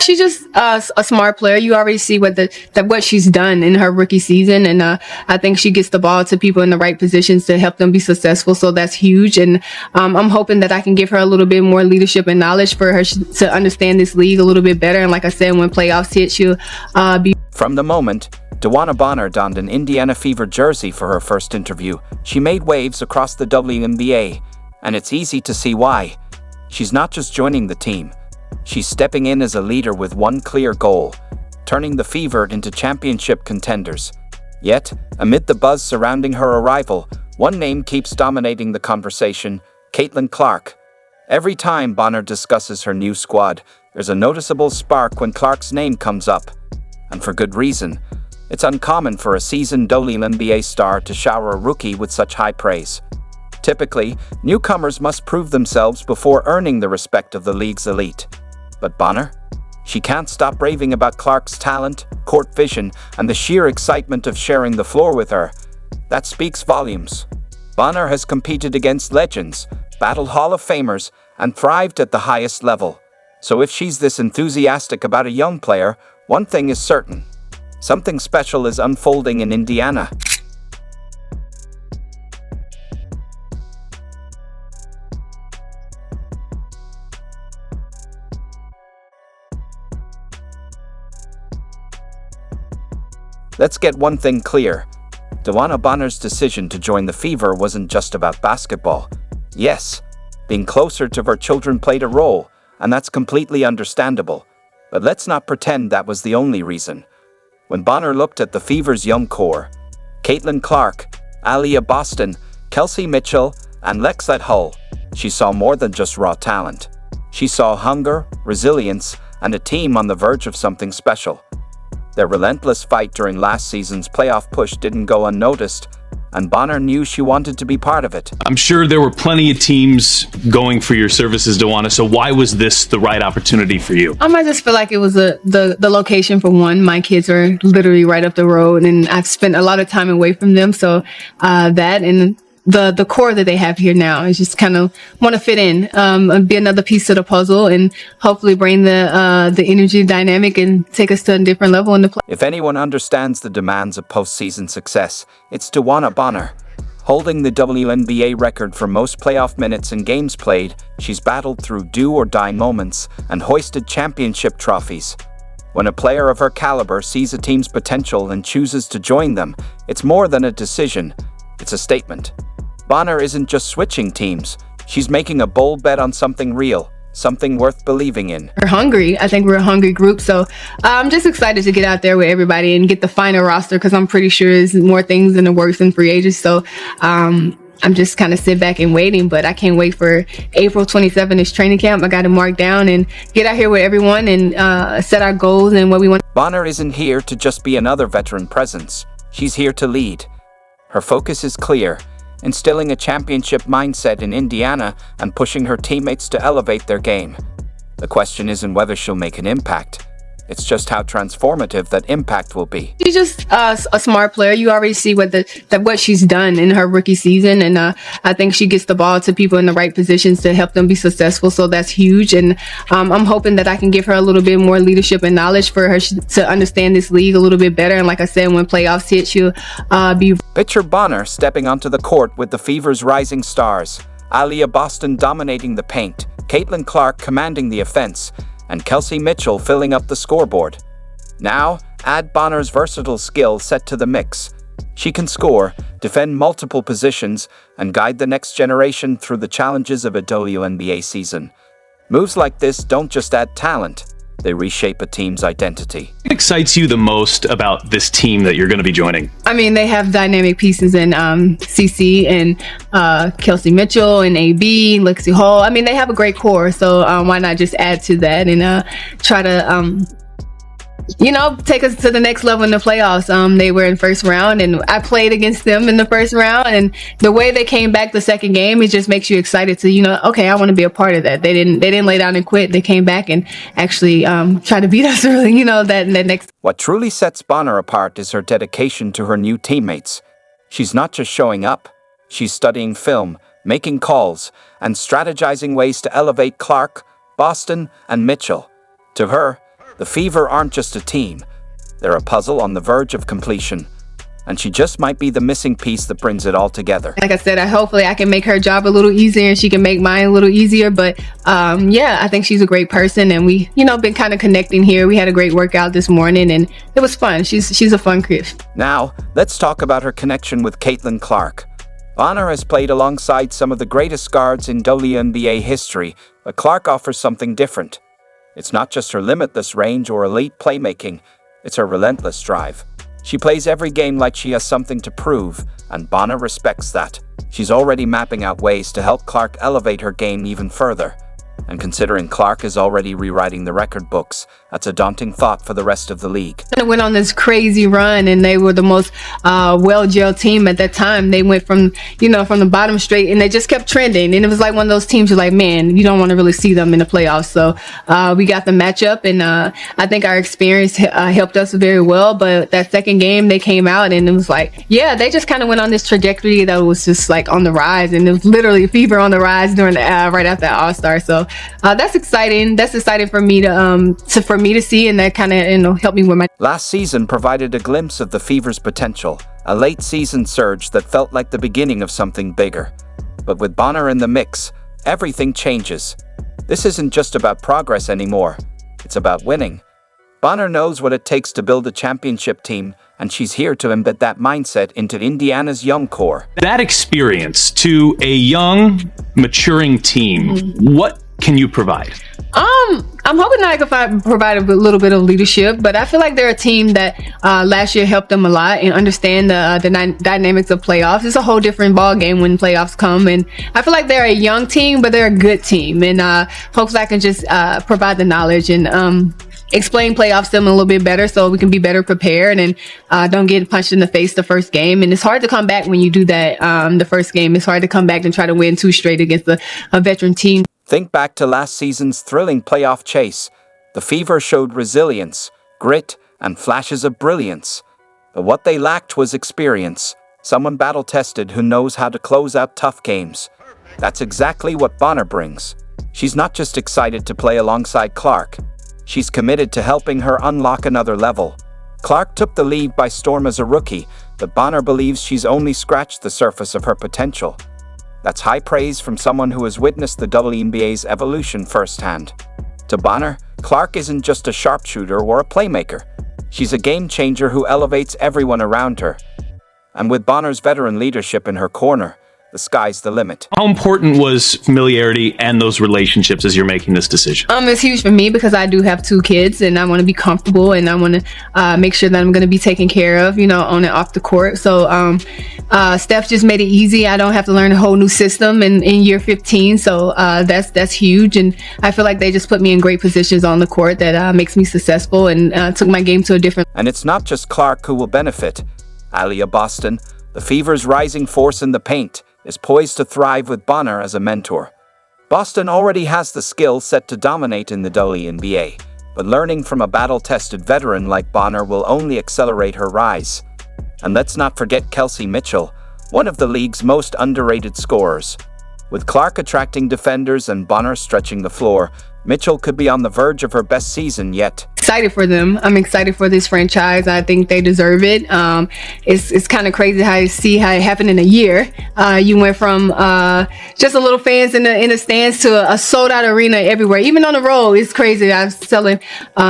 she's just a smart player. You already see what she's done in her rookie season, and I think she gets the ball to people in the right positions to help them be successful. So that's huge, and I'm hoping that I can give her a little bit more leadership and knowledge for her to understand this league a little bit better. And like I said, when playoffs hit, she'll be. From the moment DeWanna Bonner donned an Indiana Fever jersey for her first interview, she made waves across the WNBA, and it's easy to see why. She's not just joining the team. She's stepping in as a leader with one clear goal: turning the Fever into championship contenders. Yet, amid the buzz surrounding her arrival, one name keeps dominating the conversation: Caitlin Clark. Every time Bonner discusses her new squad, there's a noticeable spark when Clark's name comes up. And for good reason. It's uncommon for a seasoned WNBA star to shower a rookie with such high praise. Typically, newcomers must prove themselves before earning the respect of the league's elite. But Bonner? She can't stop raving about Clark's talent, court vision, and the sheer excitement of sharing the floor with her. That speaks volumes. Bonner has competed against legends, battled Hall of Famers, and thrived at the highest level. So if she's this enthusiastic about a young player, one thing is certain: something special is unfolding in Indiana. Let's get one thing clear. DeWanna Bonner's decision to join the Fever wasn't just about basketball. Yes, being closer to her children played a role, and that's completely understandable. But let's not pretend that was the only reason. When Bonner looked at the Fever's young core, Caitlin Clark, Aaliyah Boston, Kelsey Mitchell, and Lexette Hull, she saw more than just raw talent. She saw hunger, resilience, and a team on the verge of something special. Their relentless fight during last season's playoff push didn't go unnoticed, and Bonner knew she wanted to be part of it. I'm sure there were plenty of teams going for your services, DeWanna, so why was this the right opportunity for you? I just feel like it was the location for one. My kids are literally right up the road, and I've spent a lot of time away from them, so that and the core that they have here now is just kind of want to fit in, and be another piece to the puzzle, and hopefully bring the energy dynamic and take us to a different level in the play. If anyone understands the demands of postseason success, it's DeWanna Bonner. Holding the WNBA record for most playoff minutes and games played, she's battled through do-or-die moments and hoisted championship trophies. When a player of her caliber sees a team's potential and chooses to join them, it's more than a decision, it's a statement. Bonner isn't just switching teams, she's making a bold bet on something real, something worth believing in. We're hungry. I think we're a hungry group, so I'm just excited to get out there with everybody and get the final roster, because I'm pretty sure there's more things in the works than free agents. So I'm just kind of sit back and waiting, but I can't wait for April 27th is training camp. I got to mark down and get out here with everyone and set our goals and what we want. Bonner isn't here to just be another veteran presence. She's here to lead. Her focus is clear: instilling a championship mindset in Indiana and pushing her teammates to elevate their game. The question isn't whether she'll make an impact. It's just how transformative that impact will be. She's just a smart player. You already see what she's done in her rookie season, and I think she gets the ball to people in the right positions to help them be successful. So that's huge, and I'm hoping that I can give her a little bit more leadership and knowledge for her to understand this league a little bit better. And like I said, when playoffs hit, she'll be. Picture Bonner stepping onto the court with the Fever's rising stars: Aaliyah Boston dominating the paint, Caitlin Clark commanding the offense, and Kelsey Mitchell filling up the scoreboard. Now, add Bonner's versatile skill set to the mix. She can score, defend multiple positions, and guide the next generation through the challenges of a WNBA season. Moves like this don't just add talent, they reshape a team's identity. What excites you the most about this team that you're going to be joining? I mean, they have dynamic pieces in CC and Kelsey Mitchell and AB, Lexette Hull. I mean, they have a great core, so why not just add to that and try to take us to the next level in the playoffs. They were in first round, and I played against them in the first round, and the way they came back the second game, it just makes you excited to, okay, I want to be a part of that. They didn't lay down and quit. They came back and actually try to beat us early, that next. What truly sets Bonner apart is her dedication to her new teammates. She's not just showing up. She's studying film, making calls, and strategizing ways to elevate Clark, Boston, and Mitchell. To her, The Fever aren't just a team. They're a puzzle on the verge of completion. And she just might be the missing piece that brings it all together. Like I said, hopefully I can make her job a little easier and she can make mine a little easier. But yeah, I think she's a great person, and we, been kind of connecting here. We had a great workout this morning, and it was fun. She's a fun kid. Now, let's talk about her connection with Caitlin Clark. Bonner has played alongside some of the greatest guards in WNBA history, but Clark offers something different. It's not just her limitless range or elite playmaking, it's her relentless drive. She plays every game like she has something to prove, and Bonner respects that. She's already mapping out ways to help Clark elevate her game even further. And considering Clark is already rewriting the record books, that's a daunting thought for the rest of the league. They went on this crazy run, and they were the most well-gelled team at that time. They went from the bottom straight, and they just kept trending. And it was like one of those teams you're like, man, you don't want to really see them in the playoffs. So we got the matchup, and I think our experience helped us very well. But that second game, they came out, and it was like, yeah, they just kind of went on this trajectory that was just like on the rise, and it was literally Fever on the rise during the right after that All-Star. So that's exciting. That's exciting for me to see, and that kind of helped me with my. Last season provided a glimpse of the Fever's potential, a late season surge that felt like the beginning of something bigger. But with Bonner in the mix, everything changes. This isn't just about progress anymore. It's about winning. Bonner knows what it takes to build a championship team, and she's here to embed that mindset into Indiana's young core. That experience to a young, maturing team, what can you provide? I'm hoping that I can provide a little bit of leadership, but I feel like they're a team that last year helped them a lot and understand the dynamics of playoffs. It's a whole different ball game when playoffs come, and I feel like they're a young team, but they're a good team, and hopefully I can just provide the knowledge and explain playoffs to them a little bit better so we can be better prepared and don't get punched in the face the first game. And it's hard to come back when you do that the first game. It's hard to come back and try to win 2 straight against a veteran team. Think back to last season's thrilling playoff chase. The Fever showed resilience, grit, and flashes of brilliance. But what they lacked was experience, someone battle-tested who knows how to close out tough games. That's exactly what Bonner brings. She's not just excited to play alongside Clark. She's committed to helping her unlock another level. Clark took the league by storm as a rookie, but Bonner believes she's only scratched the surface of her potential. That's high praise from someone who has witnessed the WNBA's evolution firsthand. To Bonner, Clark isn't just a sharpshooter or a playmaker. She's a game changer who elevates everyone around her. And with Bonner's veteran leadership in her corner, the sky's the limit. How important was familiarity and those relationships as you're making this decision? It's huge for me because I do have 2 kids, and I want to be comfortable, and I want to make sure that I'm going to be taken care of, on and off the court. So Steph just made it easy. I don't have to learn a whole new system in year 15. So that's huge, and I feel like they just put me in great positions on the court that makes me successful and took my game to a different. And it's not just Clark who will benefit. Aliyah Boston, the Fever's rising force in the paint, is poised to thrive with Bonner as a mentor. Boston already has the skill set to dominate in the WNBA, but learning from a battle-tested veteran like Bonner will only accelerate her rise. And let's not forget Kelsey Mitchell, one of the league's most underrated scorers. With Clark attracting defenders and Bonner stretching the floor, Mitchell could be on the verge of her best season yet. Excited for them. I'm excited for this franchise. I think they deserve it. It's kind of crazy how you see how it happened in a year. You went from just a little fans in the stands to a sold out arena everywhere, even on the road. It's crazy. I was telling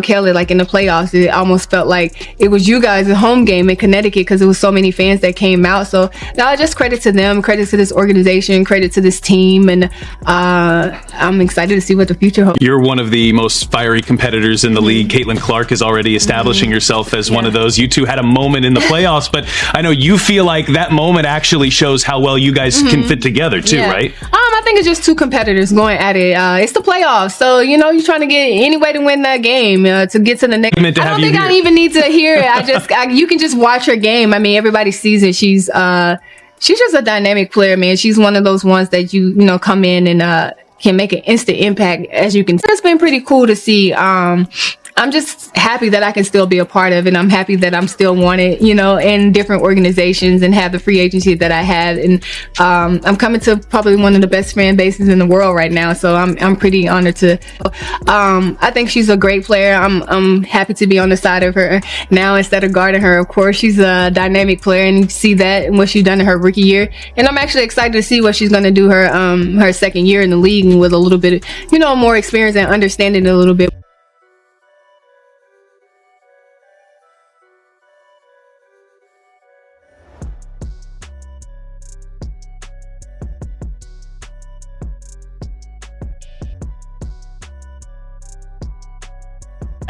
Kelly, like in the playoffs, it almost felt like it was you guys' home game in Connecticut because there was so many fans that came out. So just credit to them, credit to this organization, credit to this team, and I'm excited to see what the future holds. You're one of the most fiery competitors in the league. Caitlin Clark is already establishing herself as one of those. You two had a moment in the playoffs, but I know you feel like that moment actually shows how well you guys can fit together too, right? I think it's just 2 competitors going at it. It's the playoffs, so you're trying to get any way to win that game to get to the next. I don't think I even need to hear it. You can just watch her game. I mean, everybody sees it. She's just a dynamic player, man. She's one of those ones that you come in and can make an instant impact, as you can. It's been pretty cool to see I'm just happy that I can still be a part of it. I'm happy that I'm still wanted, in different organizations and have the free agency that I have. And I'm coming to probably one of the best fan bases in the world right now. So I'm pretty honored to. I think she's a great player. I'm happy to be on the side of her now instead of guarding her. Of course, she's a dynamic player, and you see that and what she's done in her rookie year. And I'm actually excited to see what she's going to do her second year in the league and with a little bit, more experience and understanding a little bit.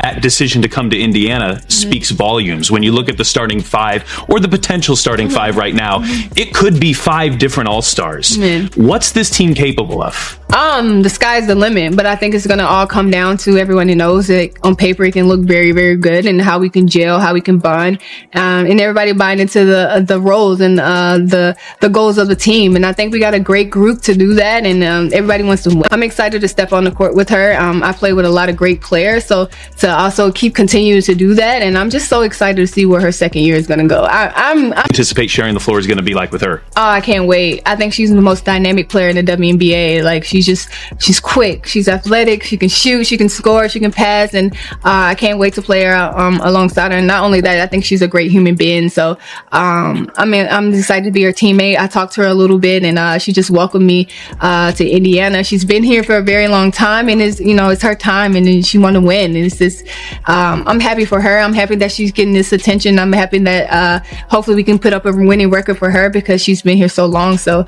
That decision to come to Indiana speaks volumes. When you look at the starting five or the potential starting five right now, it could be 5 different All-Stars. What's this team capable of? The sky's the limit, but I think it's going to all come down to everyone who knows that on paper it can look very, very good, and how we can gel, how we can bond, and everybody buying into the roles and the goals of the team. And I think we got a great group to do that, and everybody wants to win. I'm excited to step on the court with her. I play with a lot of great players, so to also keep continuing to do that, and I'm just so excited to see where her second year is going to go. I Anticipate sharing the floor is going to be like with her. Oh, I can't wait. I think she's the most dynamic player in the WNBA. Like, she's quick, she's athletic, she can shoot, she can score, she can pass, and I can't wait to play her alongside her. And not only that, I think she's a great human being. So I'm excited to be her teammate. I talked to her a little bit, and she just welcomed me to Indiana. She's been here for a very long time, and it's her time, and she want to win. And it's just I'm happy for her. I'm happy that she's getting this attention. I'm happy that hopefully we can put up a winning record for her because she's been here so long. So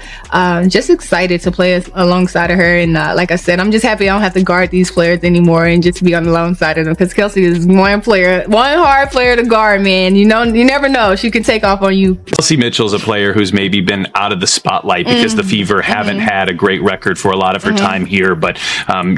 just excited to play alongside of her. And like I said, I'm just happy I don't have to guard these players anymore and just be on the alongside of them, because Kelsey is one hard player to guard, man. You never know. She can take off on you. Kelsey Mitchell's a player who's maybe been out of the spotlight because the Fever haven't had a great record for a lot of her time here, but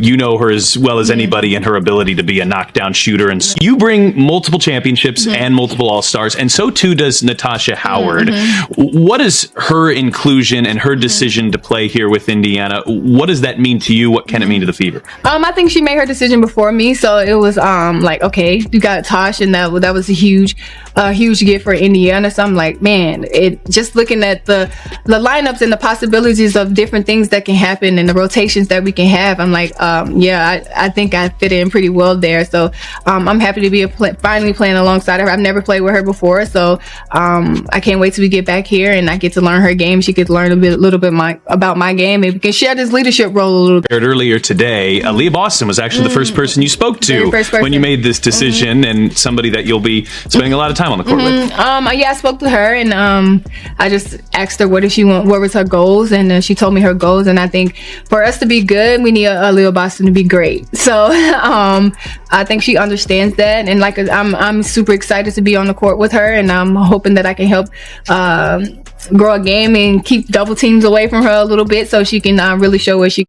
you know her as well as anybody and her ability to be a knockdown shooter. And you bring multiple championships and multiple All-Stars, and so too does Natasha Howard. What is her inclusion and her decision to play here with Indiana? What does that mean to you? What can it mean to the Fever? I think she made her decision before me, so it was like, okay, you got Tosh, and that was a huge gift for Indiana. So I'm like, man, just looking at the lineups and the possibilities of different things that can happen and the rotations that we can have, I'm like, I think I fit in pretty well there. So I'm happy to be finally playing alongside her. I've never played with her before, so I can't wait till we get back here and I get to learn her game. She gets to learn a little bit about my game, and we can share this leadership role a little bit. Earlier today, Leah Boston was actually the first person you spoke to when you made this decision, and somebody that you'll be spending a lot of time on the court with. I spoke to her, and I just asked her what did she want, what was her goals, and she told me her goals. And I think for us to be good, we need a Leah Boston to be great. So I think she understands that, and like I'm super excited to be on the court with her, and I'm hoping that I can help grow a game and keep double teams away from her a little bit so she can really show what she